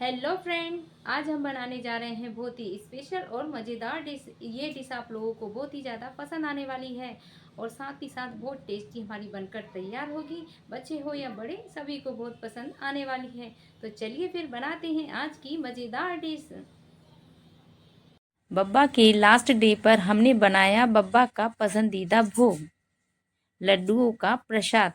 Hello friend, आज हम बनाने जा रहे हैं बहुत ही स्पेशल और मज़ेदार डिश। ये डिश आप लोगों को बहुत ही ज़्यादा पसंद आने वाली है और साथ ही साथ बहुत टेस्टी हमारी बनकर तैयार होगी। बच्चे हो या बड़े, सभी को बहुत पसंद आने वाली है। तो चलिए फिर बनाते हैं आज की मज़ेदार डिश। बब्बा के लास्ट डे पर हमने बनाया बब्बा का पसंदीदा भोग, लड्डुओं का प्रसाद।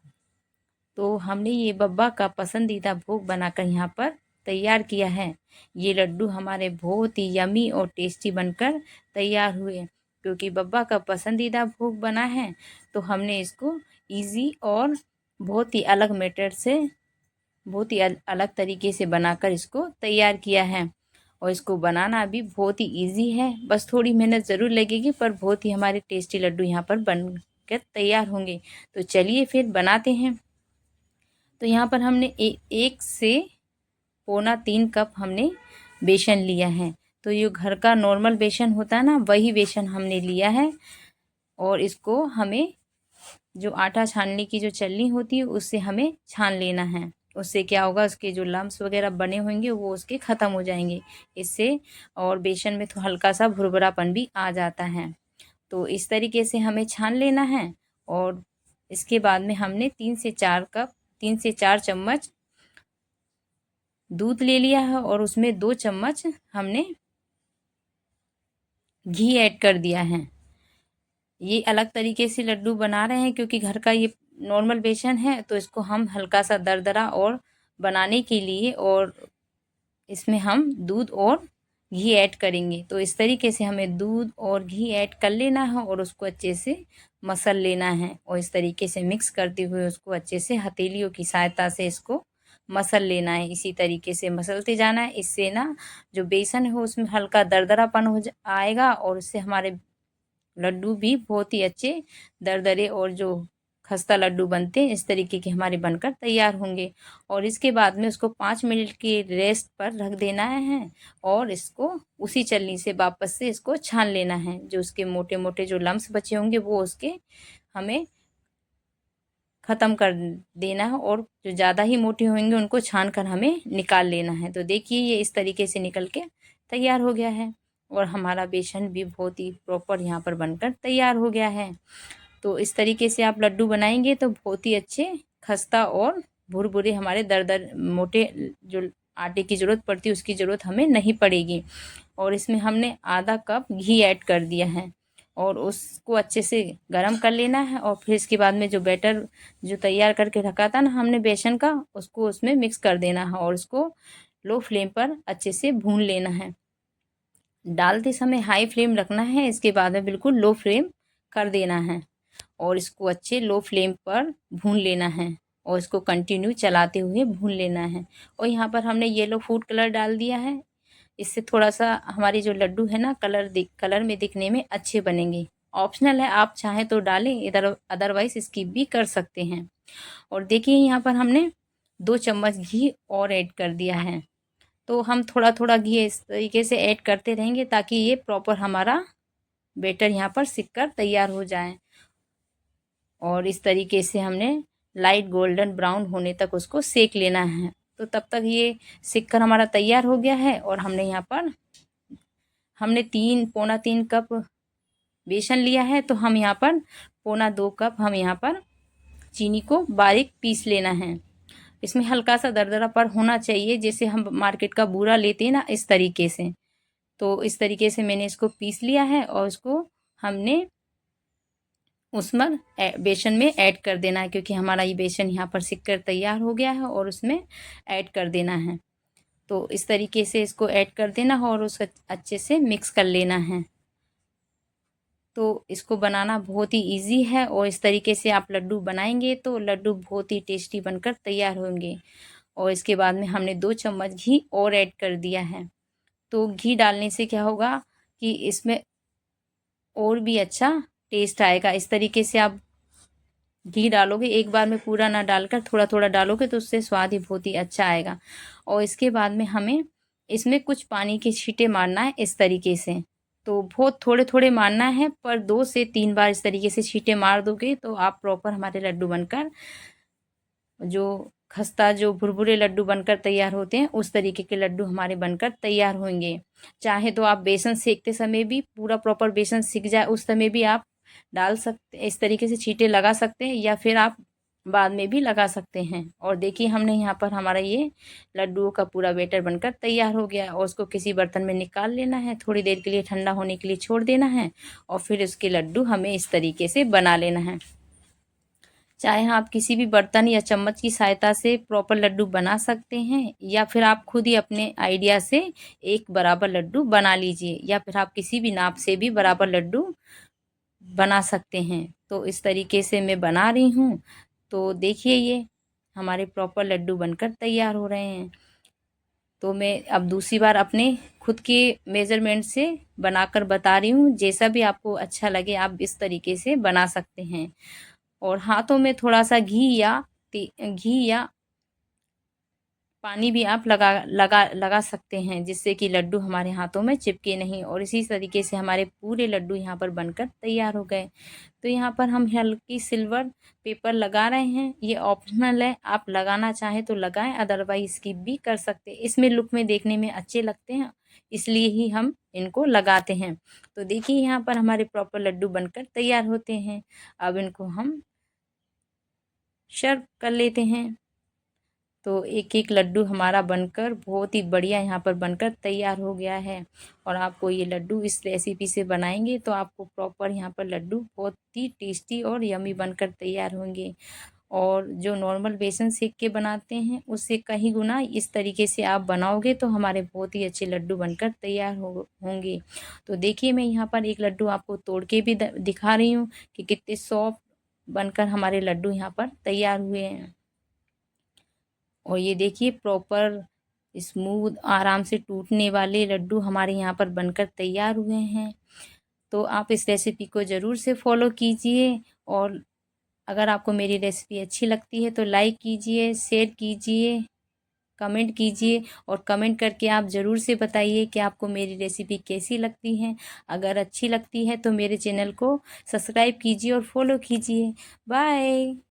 तो हमने ये बब्बा का पसंदीदा भोग बनाकर यहाँ पर तैयार किया है। ये लड्डू हमारे बहुत ही यमी और टेस्टी बनकर तैयार हुए, क्योंकि बब्बा का पसंदीदा भोग बना है। तो हमने इसको इजी और बहुत ही अलग मेथड से, बहुत ही अलग तरीके से बनाकर इसको तैयार किया है। और इसको बनाना भी बहुत ही इजी है, बस थोड़ी मेहनत ज़रूर लगेगी, पर बहुत ही हमारे टेस्टी लड्डू यहाँ पर बन कर तैयार होंगे। तो चलिए फिर बनाते हैं। तो यहाँ पर हमने 1 से 2.25 कप हमने बेसन लिया है। तो ये घर का नॉर्मल बेसन होता है ना, वही बेसन हमने लिया है। और इसको हमें जो आटा छानने की जो छलनी होती है उससे हमें छान लेना है। उससे क्या होगा, उसके जो लम्स वगैरह बने होंगे वो उसके ख़त्म हो जाएंगे इससे। और बेसन में तो हल्का सा भुरभुरापन भी आ जाता है। तो इस तरीके से हमें छान लेना है। और इसके बाद में हमने 3 से 4 चम्मच दूध ले लिया है और उसमें 2 चम्मच हमने घी ऐड कर दिया है। ये अलग तरीके से लड्डू बना रहे हैं क्योंकि घर का ये नॉर्मल बेसन है, तो इसको हम हल्का सा दरदरा और बनाने के लिए और इसमें हम दूध और घी ऐड करेंगे। तो इस तरीके से हमें दूध और घी ऐड कर लेना है और उसको अच्छे से मसल लेना है। और इस तरीके से मिक्स करते हुए उसको अच्छे से हथेलियों की सहायता से इसको मसल लेना है। इसी तरीके से मसलते जाना है। इससे ना जो बेसन है उसमें हल्का दरदरापन आएगा और उससे हमारे लड्डू भी बहुत ही अच्छे दरदरे और जो खस्ता लड्डू बनते हैं इस तरीके के हमारे बनकर तैयार होंगे। और इसके बाद में उसको 5 मिनट के रेस्ट पर रख देना है और इसको उसी छलनी से वापस से इसको छान लेना है। जो उसके मोटे मोटे जो लम्स बचे होंगे वो उसके हमें ख़त्म कर देना है और जो ज़्यादा ही मोटे होंगे उनको छान कर हमें निकाल लेना है। तो देखिए ये इस तरीके से निकल के तैयार हो गया है और हमारा बेसन भी बहुत ही प्रॉपर यहाँ पर बनकर तैयार हो गया है। तो इस तरीके से आप लड्डू बनाएंगे तो बहुत ही अच्छे खस्ता और भुरभुरे हमारे दरदर मोटे जो आटे की ज़रूरत पड़ती है उसकी ज़रूरत हमें नहीं पड़ेगी। और इसमें हमने आधा कप घी ऐड कर दिया है और उसको अच्छे से गरम कर लेना है। और फिर इसके बाद में जो बैटर जो तैयार करके रखा था ना हमने बेसन का, उसको उसमें मिक्स कर देना है और उसको लो फ्लेम पर अच्छे से भून लेना है। डालते समय हाई फ्लेम रखना है, इसके बाद में बिल्कुल लो फ्लेम कर देना है और इसको अच्छे लो फ्लेम पर भून लेना है और इसको कंटिन्यू चलाते हुए भून लेना है। और यहाँ पर हमने येलो फूड कलर डाल दिया है। इससे थोड़ा सा हमारी जो लड्डू है ना कलर में दिखने में अच्छे बनेंगे। ऑप्शनल है, आप चाहें तो डालें, इधर अदरवाइज स्किप भी कर सकते हैं। और देखिए यहाँ पर हमने 2 चम्मच घी और ऐड कर दिया है। तो हम थोड़ा थोड़ा घी इस तरीके से ऐड करते रहेंगे ताकि ये प्रॉपर हमारा बैटर यहाँ पर सिक कर तैयार हो जाए। और इस तरीके से हमने लाइट गोल्डन ब्राउन होने तक उसको सेक लेना है। तो तब तक ये सिक कर हमारा तैयार हो गया है। और हमने यहाँ पर हमने 3 पौना 3 कप बेसन लिया है, तो हम यहाँ पर 1.25 कप हम यहाँ पर चीनी को बारीक पीस लेना है। इसमें हल्का सा दरदरा पर होना चाहिए, जैसे हम मार्केट का बूरा लेते हैं ना, इस तरीके से। तो इस तरीके से मैंने इसको पीस लिया है और इसको हमने उसमें बेसन में ऐड कर देना है, क्योंकि हमारा ये बेसन यहाँ पर सिक कर तैयार हो गया है और उसमें ऐड कर देना है। तो इस तरीके से इसको ऐड कर देना है और उसको अच्छे से मिक्स कर लेना है। तो इसको बनाना बहुत ही इजी है और इस तरीके से आप लड्डू बनाएंगे तो लड्डू बहुत ही टेस्टी बनकर तैयार होंगे। और इसके बाद में हमने 2 चम्मच घी और ऐड कर दिया है। तो घी डालने से क्या होगा कि इसमें और भी अच्छा टेस्ट आएगा। इस तरीके से आप घी डालोगे, एक बार में पूरा ना डालकर थोड़ा थोड़ा डालोगे तो उससे स्वाद ही बहुत ही अच्छा आएगा। और इसके बाद में हमें इसमें कुछ पानी के छींटे मारना है इस तरीके से। तो बहुत थोड़े थोड़े मारना है, पर 2 से 3 बार इस तरीके से छींटे मार दोगे तो आप प्रॉपर हमारे लड्डू बनकर जो खस्ता जो भुरभुरे लड्डू बनकर तैयार होते हैं उस तरीके के लड्डू हमारे बनकर तैयार होंगे। चाहे तो आप बेसन सेकते समय भी पूरा प्रॉपर बेसन सीख जाए उस समय भी आप डाल सकते, इस तरीके से छींटे लगा सकते हैं, या फिर आप बाद में भी लगा सकते हैं। और देखिए हमने यहाँ पर हमारा ये लड्डुओं का पूरा बैटर बनकर तैयार हो गया और उसको किसी बर्तन में निकाल लेना है, थोड़ी देर के लिए ठंडा होने के लिए छोड़ देना है और फिर उसके लड्डू हमें इस तरीके से बना लेना है। चाहे आप किसी भी बर्तन या चम्मच की सहायता से प्रॉपर लड्डू बना सकते हैं, या फिर आप खुद ही अपने आइडिया से एक बराबर लड्डू बना लीजिए, या फिर आप किसी भी नाप से भी बराबर लड्डू बना सकते हैं। तो इस तरीके से मैं बना रही हूँ। तो देखिए ये हमारे प्रॉपर लड्डू बनकर तैयार हो रहे हैं। तो मैं अब दूसरी बार अपने खुद के मेज़रमेंट से बनाकर बता रही हूँ। जैसा भी आपको अच्छा लगे आप इस तरीके से बना सकते हैं। और हाथों में थोड़ा सा घी या पानी भी आप लगा लगा लगा सकते हैं, जिससे कि लड्डू हमारे हाथों में चिपके नहीं। और इसी तरीके से हमारे पूरे लड्डू यहाँ पर बनकर तैयार हो गए। तो यहाँ पर हम हल्की सिल्वर पेपर लगा रहे हैं, ये ऑप्शनल है, आप लगाना चाहें तो लगाएं, अदरवाइज स्किप भी कर सकते हैं। इसमें लुक में देखने में अच्छे लगते हैं, इसलिए ही हम इनको लगाते हैं। तो देखिए यहाँ पर हमारे प्रॉपर लड्डू बनकर तैयार होते हैं। अब इनको हम सर्व कर लेते हैं। तो एक एक लड्डू हमारा बनकर बहुत ही बढ़िया यहाँ पर बनकर तैयार हो गया है। और आपको ये लड्डू इस रेसिपी से बनाएंगे तो आपको प्रॉपर यहाँ पर लड्डू बहुत ही टेस्टी और यमी बनकर तैयार होंगे। और जो नॉर्मल बेसन सेक के बनाते हैं उससे कहीं गुना इस तरीके से आप बनाओगे तो हमारे बहुत ही अच्छे लड्डू बनकर तैयार होंगे। तो देखिए मैं यहाँ पर एक लड्डू आपको तोड़ के भी दिखा रही हूँ कि कितने सॉफ्ट बनकर हमारे लड्डू यहाँ पर तैयार हुए हैं। और ये देखिए प्रॉपर स्मूथ आराम से टूटने वाले लड्डू हमारे यहाँ पर बनकर तैयार हुए हैं। तो आप इस रेसिपी को ज़रूर से फॉलो कीजिए। और अगर आपको मेरी रेसिपी अच्छी लगती है तो लाइक कीजिए, शेयर कीजिए, कमेंट कीजिए। और कमेंट करके आप ज़रूर से बताइए कि आपको मेरी रेसिपी कैसी लगती है। अगर अच्छी लगती है तो मेरे चैनल को सब्सक्राइब कीजिए और फॉलो कीजिए। बाय।